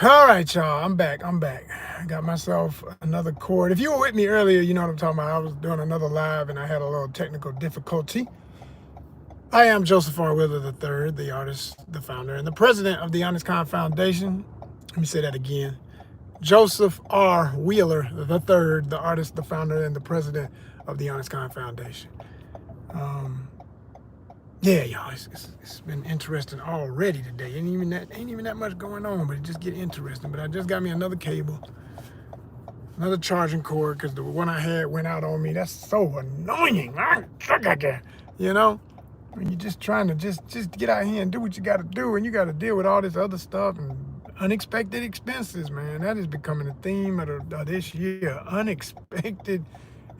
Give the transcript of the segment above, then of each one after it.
All right, y'all. I'm back. I got myself another cord. If you were with me earlier, you know what I'm talking about. I was doing another live and I had a little technical difficulty. I am Joseph R. Wheeler III, the artist, the founder, and the president of the ONYXCON Foundation. Let me say that again. Joseph R. Wheeler III, the artist, the founder, and the president of the ONYXCON Foundation. Um, yeah, y'all, it's been interesting already today. Ain't even that much going on, but it just get interesting. But I just got me another cable, another charging cord, because the one I had went out on me. That's so annoying. You know, when you're just trying to just get out here and do what you got to do, and you got to deal with all this other stuff and unexpected expenses, man. That is becoming a theme of this year. Unexpected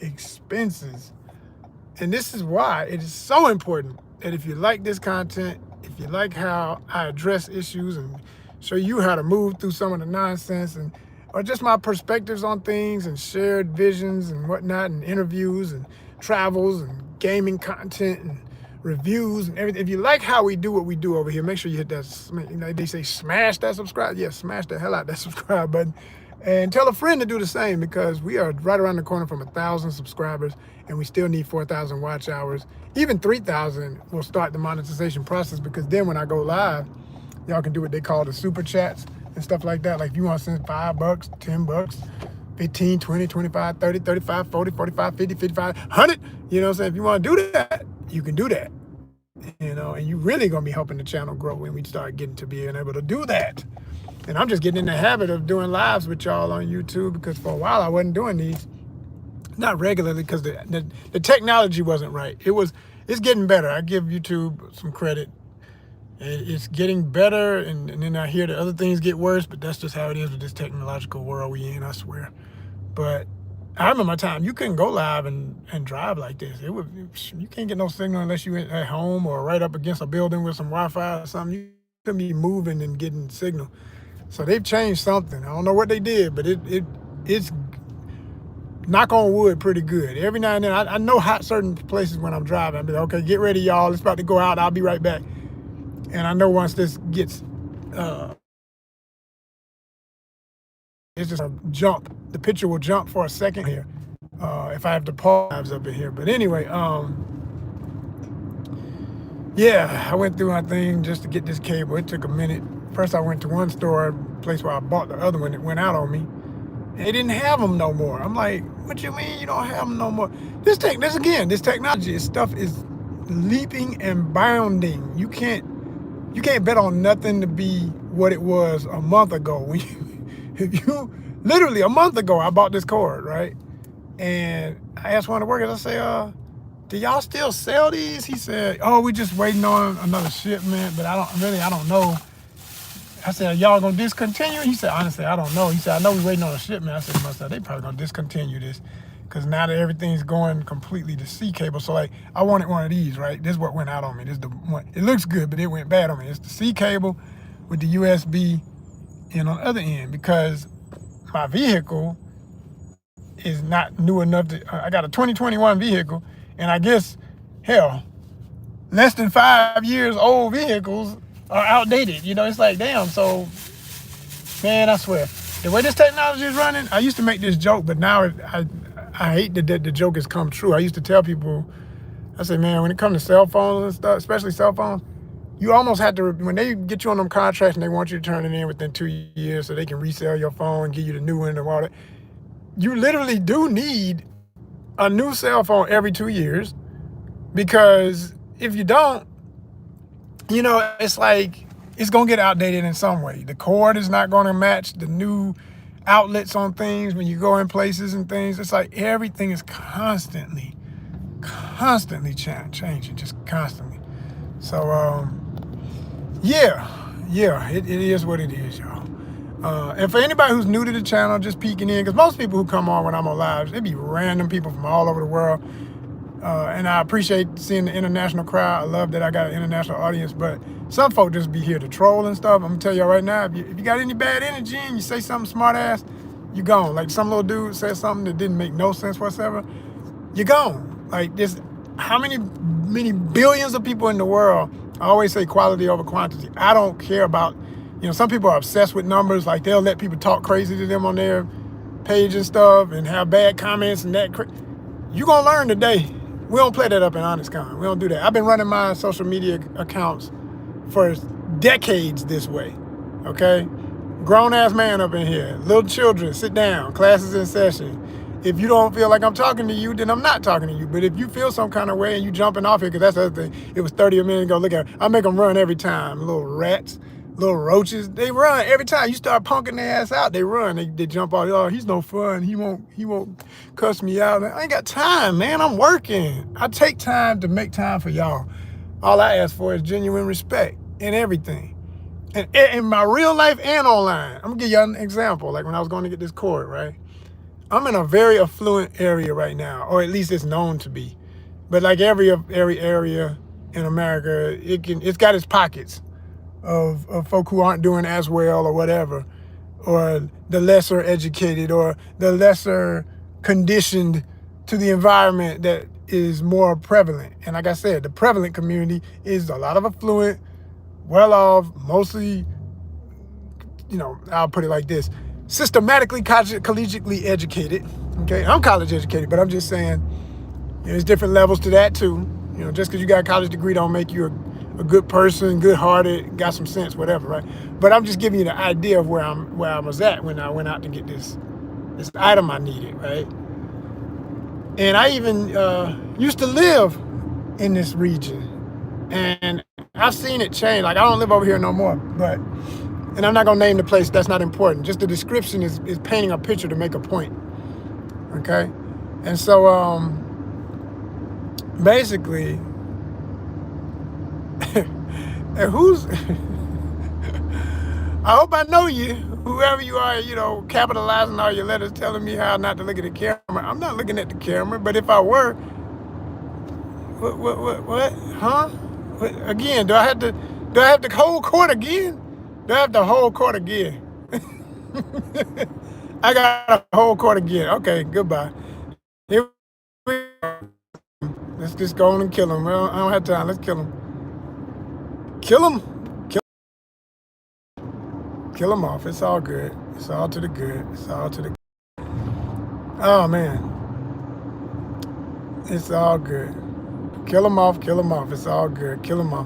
expenses. And this is why it is so important that if you like this content, if you like how I address issues and show you how to move through some of the nonsense and or just my perspectives on things and shared visions and whatnot and interviews and travels and gaming content and reviews and everything. If you like how we do what we do over here, make sure you hit that, they say smash that subscribe. Yeah, smash the hell out that subscribe button. And tell a friend to do the same because we are right around the corner from 1,000 subscribers and we still need 4,000 watch hours. Even 3,000 will start the monetization process because then when I go live, y'all can do what they call the super chats and stuff like that. Like if you want to send $5, $10, 15, 20, 25, 30, 35, 40, 45, 50, 55, 100. You know what I'm saying? If you want to do that, you can do that. And you're really going to be helping the channel grow when we start getting to being able to do that. And I'm just getting in the habit of doing lives with y'all on YouTube because for a while I wasn't doing these. Not regularly because the technology wasn't right. It's getting better. I give YouTube some credit. It's getting better, and then I hear the other things get worse, but that's just how it is with this technological world we in, I swear. But I remember my time, you couldn't go live and drive like this. You can't get no signal unless you at home or right up against a building with some Wi-Fi or something. You couldn't be moving and getting signal. So they've changed something. I don't know what they did, but it's knock on wood pretty good. Every now and then, I know hot certain places when I'm driving. I'll be like, okay, get ready, y'all. It's about to go out. I'll be right back. And I know once this gets, it's just a jump. The picture will jump for a second here if I have to pause up in here. But anyway, yeah, I went through my thing just to get this cable. It took a minute. First, I went to one store, place where I bought the other one that went out on me. They didn't have them no more. I'm like, what you mean you don't have them no more? This technology, this stuff is leaping and bounding. You can't bet on nothing to be what it was a month ago. Literally a month ago, I bought this cord, right? And I asked one of the workers, I say, do y'all still sell these? He said, oh, we just waiting on another shipment, but I don't know. I said, y'all gonna discontinue? He said, honestly, I don't know. He said, I know we're waiting on a shipment. I said, they probably gonna discontinue this because now that everything's going completely to C cable. So like, I wanted one of these, right? This is what went out on me. This is the one. It looks good, but it went bad on me. It's the C cable with the USB in on the other end because my vehicle is not new enough to, I got a 2021 vehicle and I guess, hell, less than 5 years old vehicles are outdated. It's like, damn. So, man, I swear, the way this technology is running, I used to make this joke, but now I hate that the joke has come true. I used to tell people, I say, man, when it comes to cell phones and stuff, especially cell phones, you almost have to, when they get you on them contracts and they want you to turn it in within 2 years so they can resell your phone and give you the new one and all that, you literally do need a new cell phone every 2 years because if you don't, it's like, it's going to get outdated in some way. The cord is not going to match the new outlets on things when you go in places and things. It's like everything is constantly changing, just constantly. So, yeah, it is what it is, y'all. And for anybody who's new to the channel, just peeking in, because most people who come on when I'm on lives, they be random people from all over the world. And I appreciate seeing the international crowd. I love that I got an international audience, but some folk just be here to troll and stuff. I'm gonna tell y'all right now, if you got any bad energy and you say something smart ass, you gone. Like some little dude said something that didn't make no sense whatsoever, you gone. Like this, how many billions of people in the world? I always say quality over quantity. I don't care about, You know, some people are obsessed with numbers. Like they'll let people talk crazy to them on their page and stuff and have bad comments and that. You're going to learn today. We don't play that up in ONYXCON. We don't do that. I've been running my social media accounts for decades this way, okay? Grown-ass man up in here. Little children, sit down. Classes in session. If you don't feel like I'm talking to you, then I'm not talking to you. But if you feel some kind of way and you jumping off here, because that's the other thing. It was 30 a minute ago. Look at it. I make them run every time. Little rats, little roaches. They run every time. You start punking their ass out, they run. They jump off. Oh, he's no fun. He won't cuss me out. I ain't got time, man. I'm working. I take time to make time for y'all. All I ask for is genuine respect in everything. And in my real life and online. I'm going to give you an example. Like when I was going to get this cord, right? I'm in a very affluent area right now, or at least it's known to be. But like every area in America, it's got its pockets of folk who aren't doing as well or whatever, or the lesser educated or the lesser conditioned to the environment that is more prevalent. And like I said, the prevalent community is a lot of affluent, well-off, mostly, you know, I'll put it like this, systematically collegiately educated. Okay, I'm college educated, but I'm just saying, you know, there's different levels to that too. You know, just because you got a college degree don't make you a good person, good-hearted, got some sense, whatever, right? But I'm just giving you the idea of where I was at when I went out to get this item I needed, right? And I even used to live in this region, and I've seen it change. Like I don't live over here no more, but. And I'm not going to name the place. That's not important. Just the description is painting a picture to make a point. Okay? And so, basically, and who's... I hope I know you. Whoever you are, you know, capitalizing all your letters, telling me how not to look at the camera. I'm not looking at the camera, but if I were... What? Huh? Again, do I have to hold court again? Do I have to hold court again? I got a whole court again. Okay, goodbye. Here we go. Let's just go on and kill him. I don't have time. Let's kill him. Kill him. Kill him off. It's all good. It's all to the good. It's all to the good. Oh, man. It's all good. Kill him off. Kill him off. It's all good. Kill him off.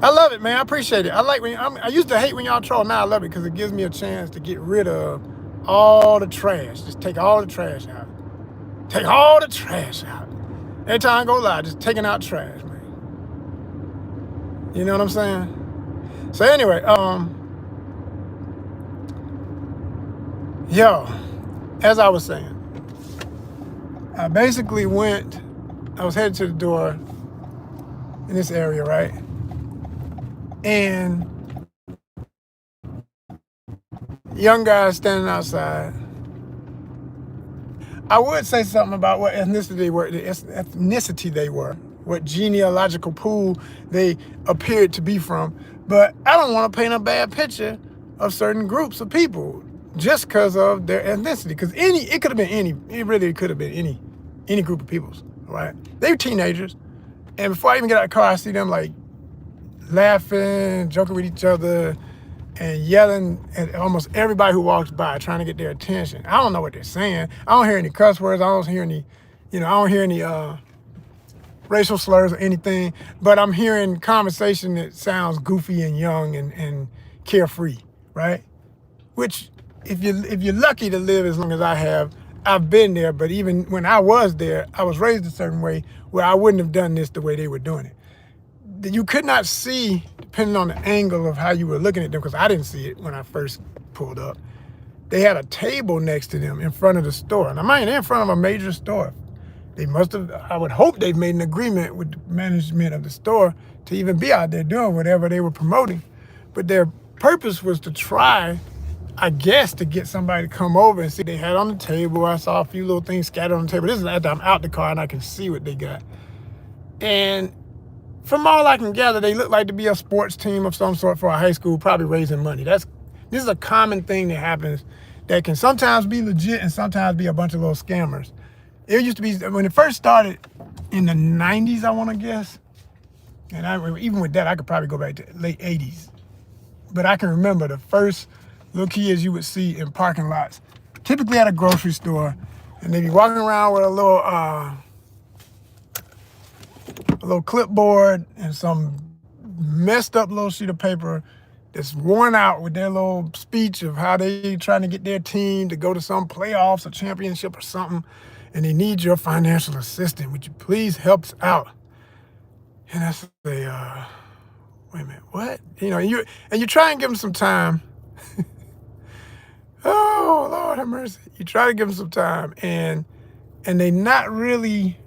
I love it, man. I appreciate it. I like when I used to hate when y'all troll. Now I love it because it gives me a chance to get rid of all the trash. Just take all the trash out. Take all the trash out. Every time I go live, just taking out trash, man. You know what I'm saying? So anyway, as I was saying, I basically I was headed to the door in this area, right? And young guys standing outside. I would say something about what ethnicity they were, what genealogical pool they appeared to be from, but I don't want to paint a bad picture of certain groups of people just because of their ethnicity. Because it could have been it really could have been any group of peoples, right? They were teenagers, and before I even get out of the car, I see them like laughing, joking with each other, and yelling at almost everybody who walks by, trying to get their attention. I don't know what they're saying. I don't hear any cuss words. I don't hear any, I don't hear any racial slurs or anything. But I'm hearing conversation that sounds goofy and young and carefree, right? Which, if you're lucky to live as long as I have, I've been there. But even when I was there, I was raised a certain way where I wouldn't have done this the way they were doing it. You could not see, depending on the angle of how you were looking at them, because I didn't see it when I first pulled up. They had a table next to them in front of the store. And I mean, they're in front of a major store. They must have, I would hope they've made an agreement with the management of the store to even be out there doing whatever they were promoting. But their purpose was to try, I guess, to get somebody to come over and see. They had on the table. I saw a few little things scattered on the table. This is after I'm out the car and I can see what they got. And from all I can gather, they look like to be a sports team of some sort for a high school, probably raising money. This is a common thing that happens that can sometimes be legit and sometimes be a bunch of little scammers. It used to be, when it first started in the 90s, I want to guess, and even with that, I could probably go back to late 80s, but I can remember the first little kids you would see in parking lots, typically at a grocery store, and they'd be walking around with a little clipboard and some messed up little sheet of paper that's worn out with their little speech of how they trying to get their team to go to some playoffs or championship or something, and they need your financial assistance. Would you please help us out? And I say, wait a minute, what? You try and give them some time. Oh, Lord have mercy. You try to give them some time, and they not really.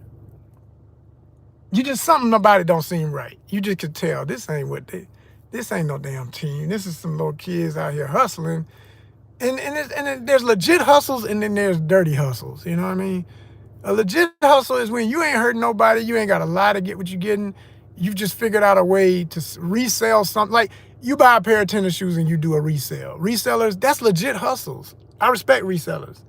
Something about it don't seem right. You just could tell this ain't no damn team. This is some little kids out here hustling, and there's legit hustles, and then there's dirty hustles. You know what I mean? A legit hustle is when you ain't hurting nobody, you ain't got to lie to get what you're getting. You've just figured out a way to resell something. Like you buy a pair of tennis shoes and you do a resale. Resellers, that's legit hustles. I respect resellers.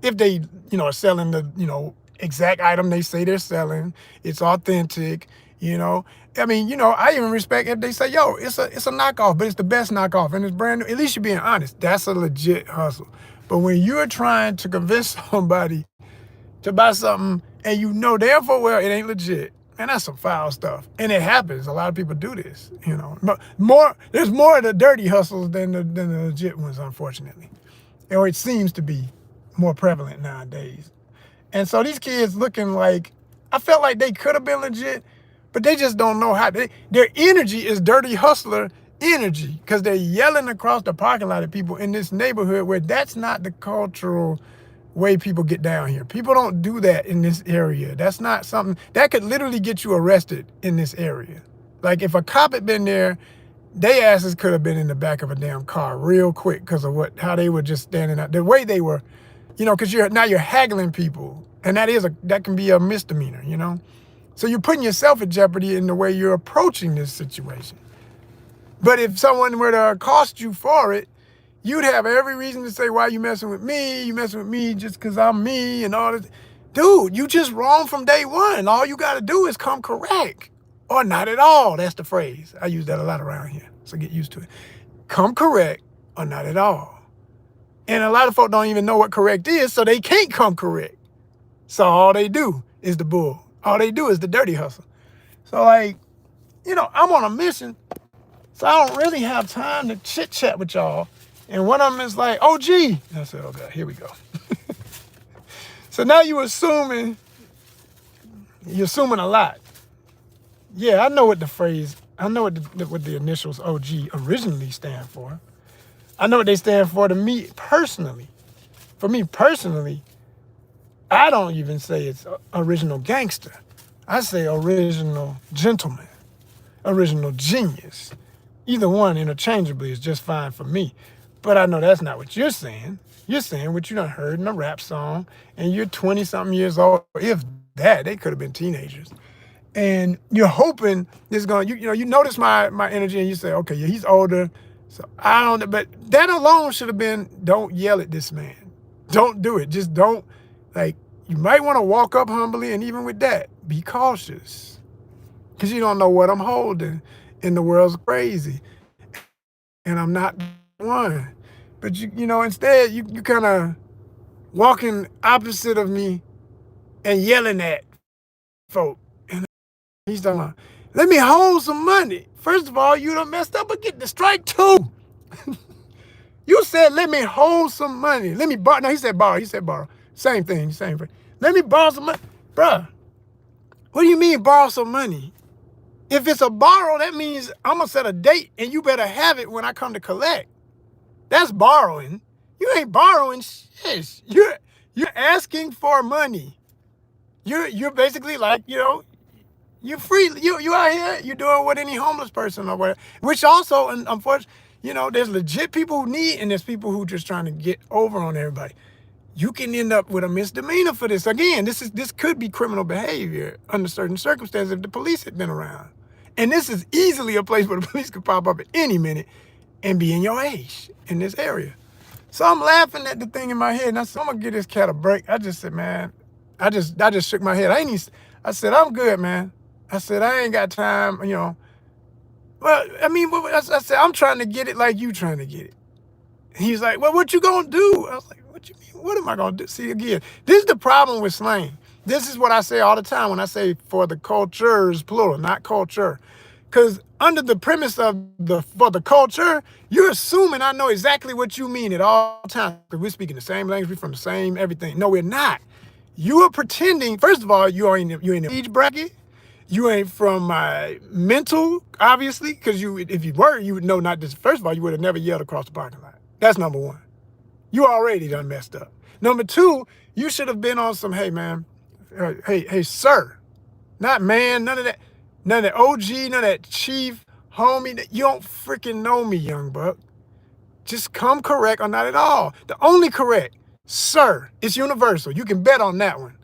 If they, are selling the, exact item they say they're selling, it's authentic, I mean, I even respect if they say, yo, it's a knockoff, but it's the best knockoff and it's brand new. At least you're being honest. That's a legit hustle. But when you're trying to convince somebody to buy something and therefore, well, it ain't legit, man, that's some foul stuff. And it happens. A lot of people do this, But there's more of the dirty hustles than the legit ones, unfortunately. Or it seems to be more prevalent nowadays. And so these kids looking like, I felt like they could have been legit, but they just don't know how. Their energy is dirty hustler energy because they're yelling across the parking lot at people in this neighborhood where that's not the cultural way people get down here. People don't do that in this area. That's not something that could literally get you arrested in this area. Like if a cop had been there, they asses could have been in the back of a damn car real quick because of how they were just standing out, the way they were, because you're haggling people, and that can be a misdemeanor, So you're putting yourself at jeopardy in the way you're approaching this situation. But if someone were to accost you for it, you'd have every reason to say, why you messing with me? You messing with me just because I'm me and all this. Dude, you just wrong from day one. All you got to do is come correct. Or not at all. That's the phrase. I use that a lot around here, so get used to it. Come correct or not at all. And a lot of folk don't even know what correct is, so they can't come correct. So all they do is the bull. All they do is the dirty hustle. So I'm on a mission, so I don't really have time to chit chat with y'all. And one of them is like, OG. And I said, oh God, here we go. So now you're assuming a lot. Yeah, I know what the initials OG originally stand for. I know what they stand for to me personally. For me personally, I don't even say it's original gangster. I say original gentleman, original genius. Either one interchangeably is just fine for me. But I know that's not what you're saying. You're saying what you done heard in a rap song, and you're 20-something years old. If that, they could have been teenagers. And you're hoping this going, you notice my energy and you say, okay, yeah, he's older. So I don't, but that alone should have been, don't yell at this man. Don't do it. Just don't, you might want to walk up humbly, and even with that, be cautious. Because you don't know what I'm holding, and the world's crazy. And I'm not one. But instead you kind of walking opposite of me and yelling at folk. And he's talking about, let me hold some money. First of all, you done messed up, but get the strike two. You said, let me hold some money. Let me borrow. No, he said borrow. Same thing. Let me borrow some money. Bruh, what do you mean borrow some money? If it's a borrow, that means I'm going to set a date and you better have it when I come to collect. That's borrowing. You ain't borrowing shit. You're asking for money. You're basically like, you're free. You out here, you're doing what any homeless person or whatever. Which also, and unfortunately, there's legit people who need, and there's people who just trying to get over on everybody. You can end up with a misdemeanor for this. Again, this could be criminal behavior under certain circumstances if the police had been around. And this is easily a place where the police could pop up at any minute and be in your age in this area. So I'm laughing at the thing in my head, and I said, I'm gonna give this cat a break. I just said, man, I just shook my head. I said, I'm good, man. I said, I ain't got time, Well, I mean, I said, I'm trying to get it like you trying to get it. He's like, well, what you gonna do? I was like, what you mean? What am I gonna do? See, again, this is the problem with slang. This is what I say all the time when I say for the cultures, plural, not culture. Because under the premise of for the culture, you're assuming I know exactly what you mean at all times. Because we're speaking the same language, we're from the same everything. No, we're not. You are pretending, first of all, you ain't in the age bracket. You ain't from my mental, obviously, because if you were, you would know not this. First of all, you would have never yelled across the parking lot. That's number one. You already done messed up. Number two, you should have been on some, hey man, hey sir, not man, none of that, none of that OG, none of that chief, homie. You don't freaking know me, young buck. Just come correct or not at all. The only correct, sir, it's universal. You can bet on that one.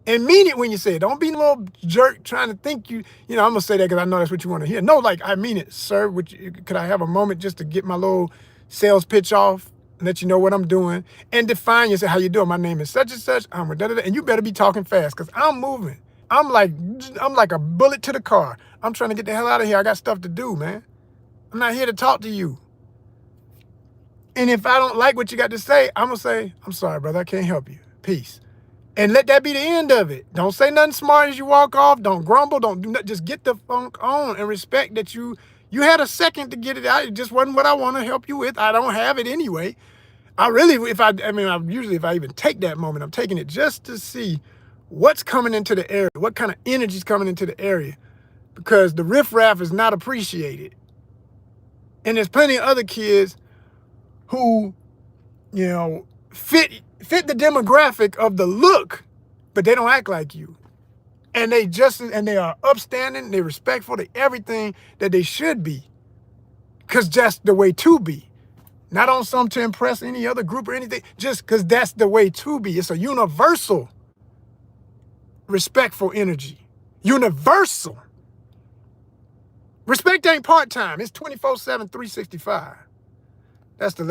And mean it when you say it. Don't be a little jerk trying to think I'm going to say that because I know that's what you want to hear. No, like, I mean it, sir. Could I have a moment just to get my little sales pitch off and let you know what I'm doing and define you? Say, how you doing? My name is such and such. I'm with da-da-da. And you better be talking fast because I'm moving. I'm like a bullet to the car. I'm trying to get the hell out of here. I got stuff to do, man. I'm not here to talk to you. And if I don't like what you got to say, I'm going to say, I'm sorry, brother. I can't help you. Peace. And let that be the end of it. Don't say nothing smart as you walk off. Don't grumble. Don't do nothing. Just get the funk on and respect that you had a second to get it out. It just wasn't what I want to help you with. I don't have it anyway. Usually if I even take that moment, I'm taking it just to see what's coming into the area, what kind of energy is coming into the area, because the riffraff is not appreciated. And there's plenty of other kids who, fit the demographic of the look, but they don't act like you. And they are upstanding, they're respectful, they everything that they should be. Because that's the way to be. Not on some to impress any other group or anything, just because that's the way to be. It's a universal respectful energy. Universal. Respect ain't part-time. It's 24/7, 365. That's the